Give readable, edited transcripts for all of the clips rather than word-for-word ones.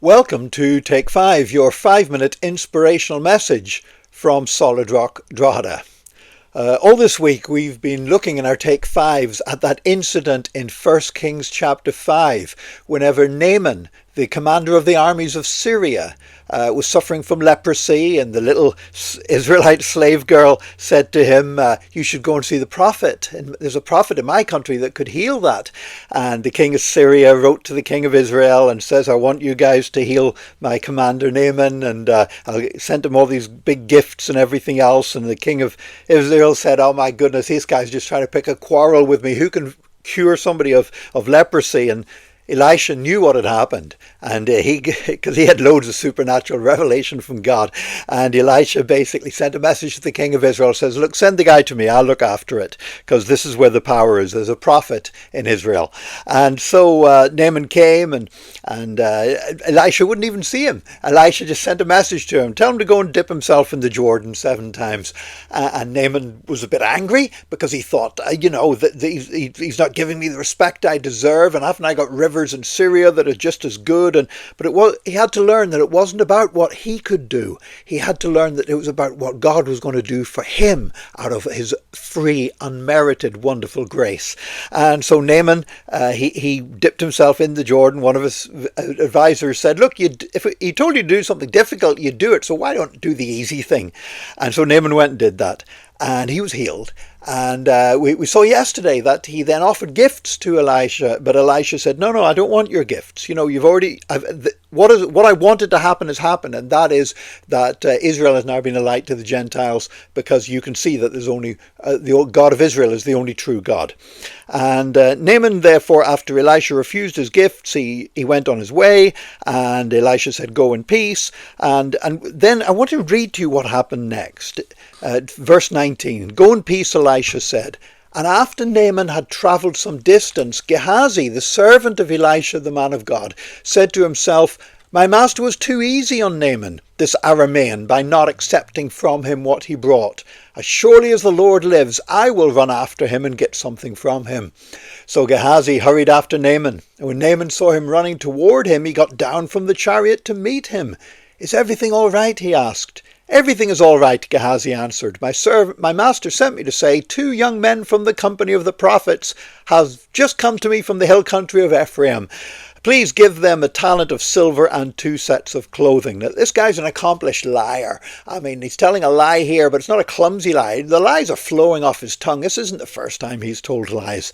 Welcome to Take 5, your 5-minute inspirational message from Solid Rock Drogheda. All this week we've been looking in our Take 5s at that incident in 1 Kings chapter 5, whenever Naaman, the commander of the armies of Syria, was suffering from leprosy, and the little Israelite slave girl said to him, you should go and see the prophet. And there's a prophet in my country that could heal that. And the king of Syria wrote to the king of Israel and says, I want you guys to heal my commander Naaman. And I sent him all these big gifts and everything else. And the king of Israel said, oh my goodness, this guy's just trying to pick a quarrel with me. Who can cure somebody of leprosy? And Elisha knew what had happened, and because he had loads of supernatural revelation from God, and Elisha basically sent a message to the king of Israel, says, look, send the guy to me, I'll look after it, because this is where the power is. There's a prophet in Israel. And so Naaman came, and Elisha wouldn't even see him. Elisha just sent a message to him, tell him to go and dip himself in the Jordan 7 times. And Naaman was a bit angry, because he thought, that he's not giving me the respect I deserve, and haven't I got rivers in Syria that are just as good? But he had to learn that it wasn't about what he could do. He had to learn that it was about what God was going to do for him out of his free, unmerited, wonderful grace. And so Naaman, he dipped himself in the Jordan. One of his advisors said, look, if he told you to do something difficult, you'd do it, so why don't do the easy thing? And so Naaman went and did that, and he was healed. And we saw yesterday that he then offered gifts to Elisha, but Elisha said, no, I don't want your gifts. You've already, what I wanted to happen has happened, and that is that Israel has now been a light to the Gentiles, because you can see that there's only, the God of Israel is the only true God. And Naaman, therefore, after Elisha refused his gifts, he went on his way, and Elisha said, go in peace. And then I want to read to you what happened next. Verse 19, go in peace, Elisha said. And after Naaman had travelled some distance, Gehazi, the servant of Elisha, the man of God, said to himself, my master was too easy on Naaman, this Aramean, by not accepting from him what he brought. As surely as the Lord lives, I will run after him and get something from him. So Gehazi hurried after Naaman. And when Naaman saw him running toward him, he got down from the chariot to meet him. Is everything all right? He asked. Everything is all right, Gehazi answered. My master sent me to say, 2 young men from the company of the prophets have just come to me from the hill country of Ephraim. Please give them a talent of silver and 2 sets of clothing. Now, this guy's an accomplished liar. I mean, he's telling a lie here, but it's not a clumsy lie. The lies are flowing off his tongue. This isn't the first time he's told lies.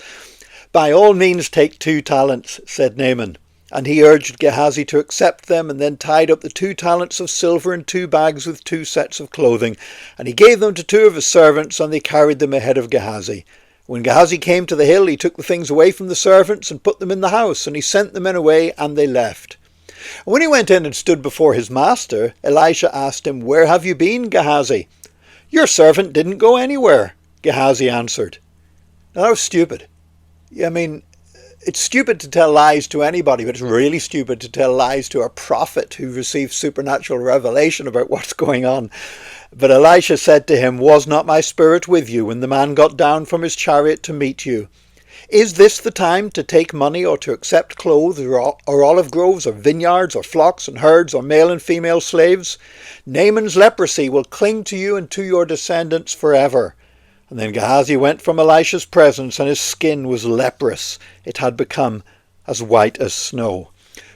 By all means, take 2 talents, said Naaman. And he urged Gehazi to accept them, and then tied up the 2 talents of silver in 2 bags with 2 sets of clothing. And he gave them to 2 of his servants, and they carried them ahead of Gehazi. When Gehazi came to the hill, he took the things away from the servants and put them in the house, and he sent the men away, and they left. And when he went in and stood before his master, Elisha asked him, where have you been, Gehazi? Your servant didn't go anywhere, Gehazi answered. Now, that was stupid. I mean, it's stupid to tell lies to anybody, but it's really stupid to tell lies to a prophet who receives supernatural revelation about what's going on. But Elisha said to him, was not my spirit with you when the man got down from his chariot to meet you? Is this the time to take money or to accept clothes or olive groves or vineyards or flocks and herds or male and female slaves? Naaman's leprosy will cling to you and to your descendants forever. And then Gehazi went from Elisha's presence, and his skin was leprous. It had become as white as snow.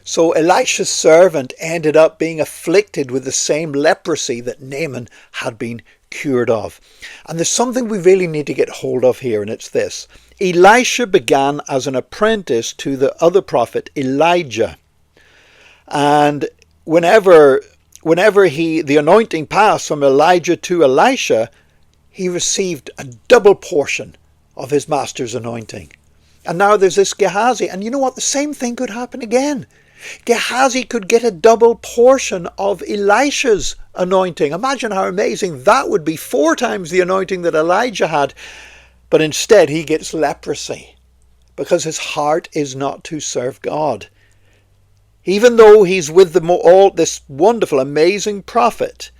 So Elisha's servant ended up being afflicted with the same leprosy that Naaman had been cured of. And there's something we really need to get hold of here, and it's this. Elisha began as an apprentice to the other prophet Elijah. And whenever the anointing passed from Elijah to Elisha, he received a double portion of his master's anointing. And now there's this Gehazi. And you know what? The same thing could happen again. Gehazi could get a double portion of Elisha's anointing. Imagine how amazing that would be. 4 times the anointing that Elijah had. But instead he gets leprosy because his heart is not to serve God. Even though he's with this wonderful, amazing prophet,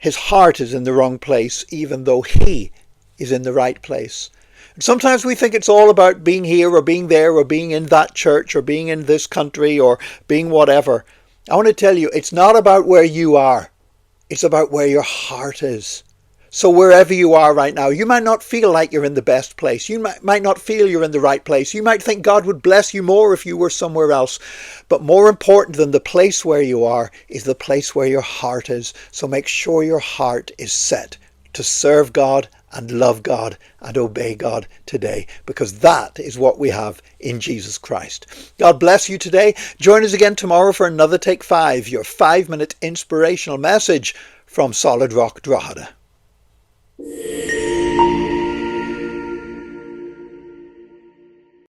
his heart is in the wrong place, even though he is in the right place. And sometimes we think it's all about being here or being there or being in that church or being in this country or being whatever. I want to tell you, it's not about where you are. It's about where your heart is. So wherever you are right now, you might not feel like you're in the best place. You might not feel you're in the right place. You might think God would bless you more if you were somewhere else. But more important than the place where you are is the place where your heart is. So make sure your heart is set to serve God and love God and obey God today, because that is what we have in Jesus Christ. God bless you today. Join us again tomorrow for another Take 5, your 5-minute inspirational message from Solid Rock Drogheda.